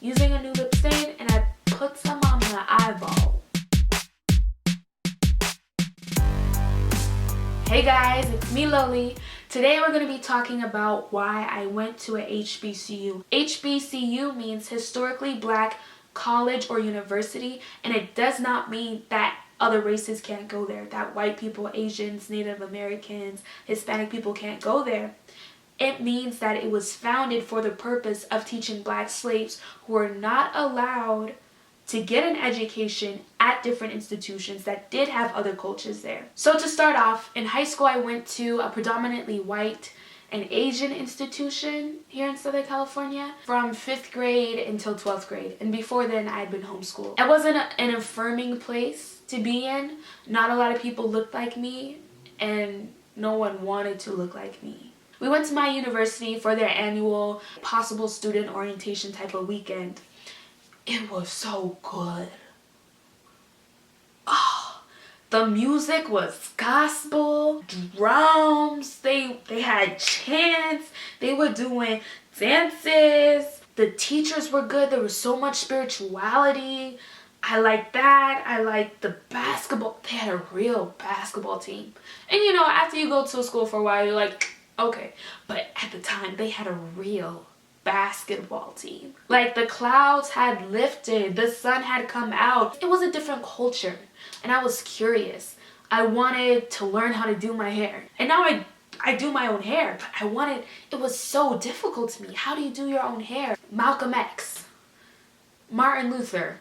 using a new lip stain, and I put some on my eyeball. Hey guys, it's me Loli. Today we're going to be talking about why I went to a HBCU. HBCU means Historically Black College or University, and it does not mean that other races can't go there, that white people, Asians, Native Americans, Hispanic people can't go there. It means that it was founded for the purpose of teaching black slaves who were not allowed to get an education at different institutions that did have other cultures there. So to start off, in high school I went to a predominantly white and Asian institution here in Southern California from 5th grade until 12th grade. And before then I had been homeschooled. It wasn't an affirming place to be in. Not a lot of people looked like me and no one wanted to look like me. We went to my university for their annual possible student orientation type of weekend. It was so good. Oh, the music was gospel, drums, they had chants, they were doing dances. The teachers were good. There was so much spirituality. I liked that. I liked the basketball. They had a real basketball team. And you know, after you go to a school for a while, you're like, okay. But at the time, they had a real basketball team. Like, the clouds had lifted, the sun had come out. It was a different culture, and I was curious. I wanted to learn how to do my hair, and now I do my own hair, but it was so difficult to me. How do you do your own hair? Malcolm X, Martin Luther,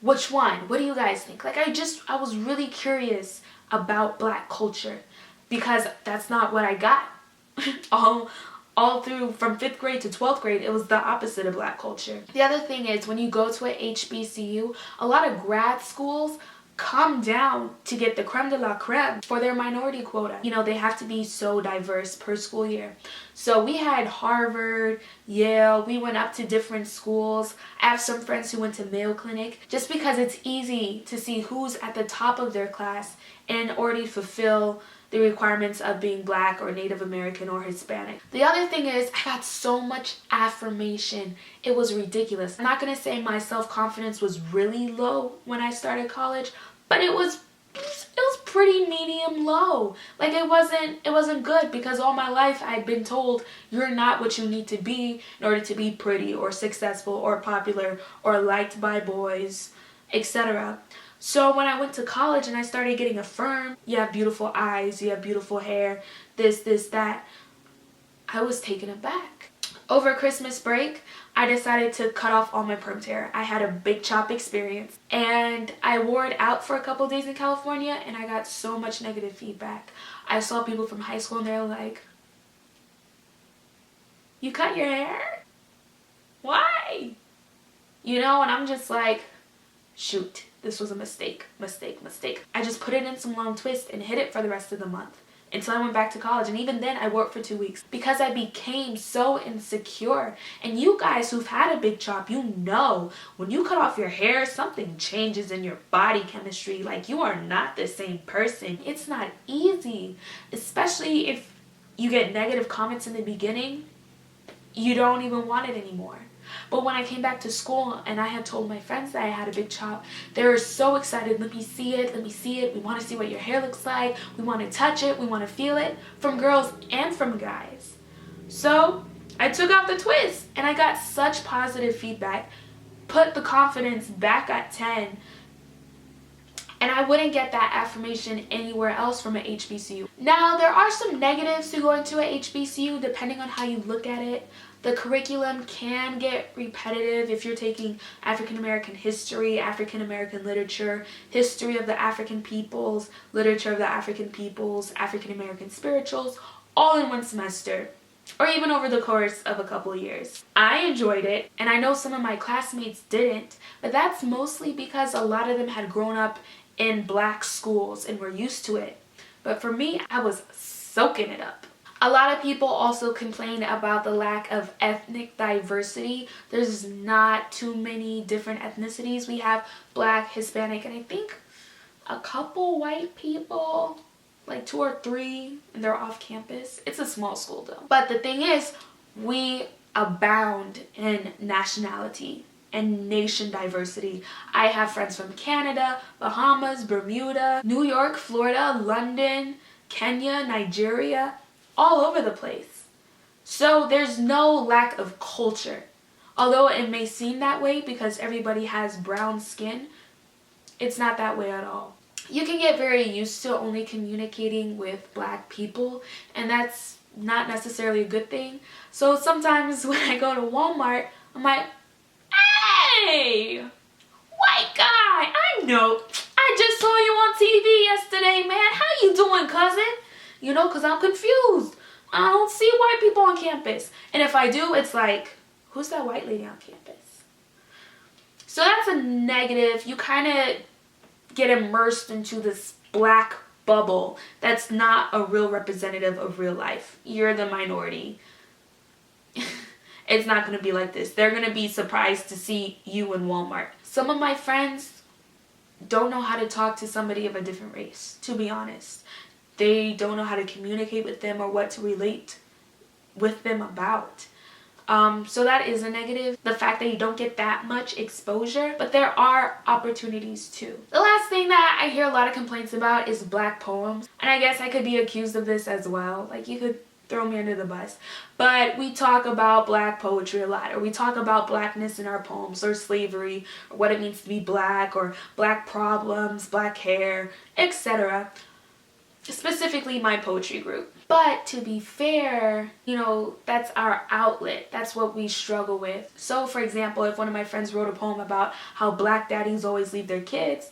which one? What do you guys think? Like, I was really curious about black culture, because that's not what I got. all through from 5th grade to 12th grade, it was the opposite of black culture. The other thing is, when you go to a HBCU, a lot of grad schools come down to get the creme de la creme for their minority quota. You know, they have to be so diverse per school year. So we had Harvard, Yale, we went up to different schools. I have some friends who went to Mayo Clinic, just because it's easy to see who's at the top of their class in order to fulfill the requirements of being black or Native American or Hispanic. The other thing is, I got so much affirmation. It was ridiculous. I'm not gonna say my self-confidence was really low when I started college, but it was pretty medium low. Like, it wasn't good, because all my life I'd been told you're not what you need to be in order to be pretty or successful or popular or liked by boys, etc. So when I went to college and I started getting affirmed, you have beautiful eyes, you have beautiful hair, this, that, I was taken aback. Over Christmas break, I decided to cut off all my permed hair. I had a big chop experience, and I wore it out for a couple days in California, and I got so much negative feedback. I saw people from high school and they're like, "You cut your hair? Why?" You know, and I'm just like, shoot. This was a mistake. I just put it in some long twists and hid it for the rest of the month until I went back to college. And even then I wore it for 2 weeks because I became so insecure. And you guys who've had a big chop, you know when you cut off your hair, something changes in your body chemistry. Like, you are not the same person. It's not easy, especially if you get negative comments in the beginning. You don't even want it anymore. But when I came back to school and I had told my friends that I had a big chop, they were so excited. Let me see it. We want to see what your hair looks like. We want to touch it. We want to feel it, from girls and from guys. So I took out the twist and I got such positive feedback, put the confidence back at 10. And I wouldn't get that affirmation anywhere else from an HBCU. Now, there are some negatives to going to a HBCU depending on how you look at it. The curriculum can get repetitive if you're taking African American history, African American literature, history of the African peoples, literature of the African peoples, African American spirituals, all in one semester, or even over the course of a couple years. I enjoyed it, and I know some of my classmates didn't, but that's mostly because a lot of them had grown up in black schools and were used to it. But for me, I was soaking it up. A lot of people also complain about the lack of ethnic diversity. There's not too many different ethnicities. We have black, Hispanic, and I think a couple white people, like 2 or 3, and they're off campus. It's a small school though. But the thing is, we abound in nationality. and nation diversity. I have friends from Canada, Bahamas, Bermuda, New York, Florida, London, Kenya, Nigeria, all over the place. So there's no lack of culture. Although it may seem that way because everybody has brown skin, it's not that way at all. You can get very used to only communicating with black people, and that's not necessarily a good thing. So sometimes when I go to Walmart, I'm like, hey, white guy, I know, I just saw you on TV yesterday, man. How you doing, cousin? You know, because I'm confused. I don't see white people on campus. And if I do, it's like, who's that white lady on campus? So that's a negative. You kind of get immersed into this black bubble that's not a real representative of real life. You're the minority. It's not going to be like this. They're going to be surprised to see you in Walmart. Some of my friends don't know how to talk to somebody of a different race, to be honest. They don't know how to communicate with them or what to relate with them about. So that is a negative, the fact that you don't get that much exposure, but there are opportunities too. The last thing that I hear a lot of complaints about is black poems, and I guess I could be accused of this as well. Like, you could throw me under the bus, but we talk about black poetry a lot, or we talk about blackness in our poems, or slavery, or what it means to be black, or black problems, black hair, etc. Specifically my poetry group. But to be fair, you know, that's our outlet. That's what we struggle with. So for example, if one of my friends wrote a poem about how black daddies always leave their kids,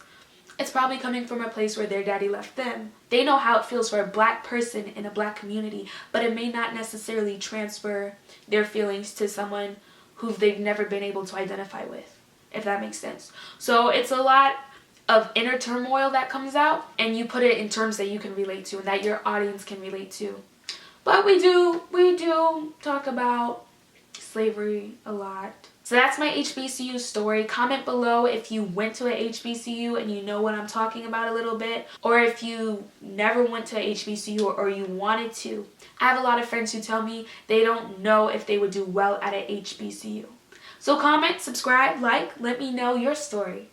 it's probably coming from a place where their daddy left them. They know how it feels for a black person in a black community, but it may not necessarily transfer their feelings to someone who they've never been able to identify with, if that makes sense. So it's a lot of inner turmoil that comes out, and you put it in terms that you can relate to and that your audience can relate to. But we do talk about slavery a lot. So that's my HBCU story. Comment below if you went to a HBCU and you know what I'm talking about a little bit, or if you never went to a HBCU or you wanted to. I have a lot of friends who tell me they don't know if they would do well at a HBCU. So comment, subscribe, like, let me know your story.